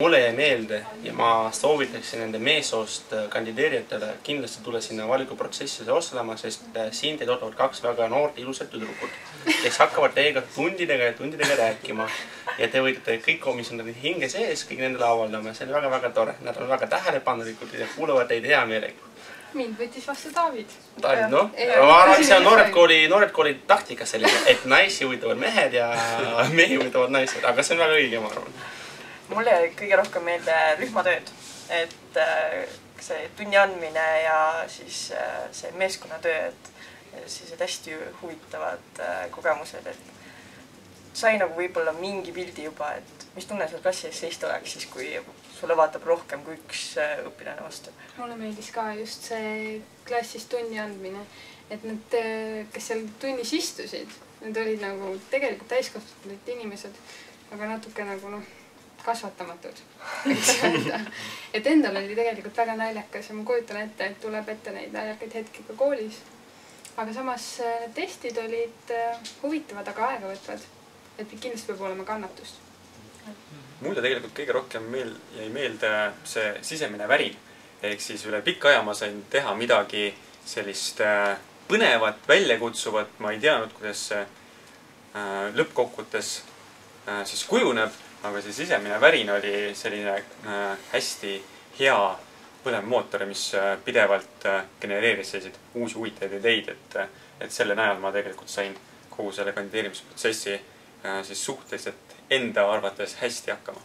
Mulle jäi meelde ja ma soovitaksin nende meessoost kandideerijatele kindlasti tulla sinna valikuprotsessile osalema, sest siin teid ootavad kaks väga noort ilusat tüdrukut, kes hakkavad teiega tundidega rääkima. Ja te võite kõik komisjonid hinge sees kõik nendele avaldama. See on väga-väga tore. Nad on väga tähelepanelikud ja kuulavad teid hea meelega. Mind võttis vastu David. David, noh. Ma arvan, see on noored kooli taktika selline, et naisi huvitavad mehed ja mehi huvitavad naised. Aga see on väga õige, ma arvan. Mulle jäi kõige rohkem meelde rühmatööd, et see tunni andmine ja siis see meeskonnatöö, et siis hästi huvitavad kogemused, et sai nagu võib-olla mingi pildi juba, et mis tunne seal klassi ees seista oleks siis, kui sulle vaatab rohkem kui üks õpilane vastu. Mulle meeldis ka just see klassis tunni andmine, et need, kes seal tunnis istusid, need olid nagu tegelikult täiskasvanud inimesed, aga natuke nagu kasvatamatud. Et endal oli tegelikult väga naljakas ja ma kujutan ette, et tuleb ette neid naljakaid hetki ka koolis. Aga samas need testid olid huvitavad, aga aegavõtvad. Et kindlasti peab olema kannatust. Mulle tegelikult kõige rohkem jäi meelde see sisemine värin. Ehk siis üle pikka aja ma sain teha midagi sellist põnevat, väljakutsuvat. Ma ei teadnud, kuidas see lõppkokkutes siis kujuneb. Aga see sisemine värin oli selline hästi hea põnev mootor, mis pidevalt genereeris selliseid uusi huvitavaid ideid, et selle najal ma tegelikult sain kogu selle kandideerimisprotsessi siis suhteliselt enda arvates hästi hakkama.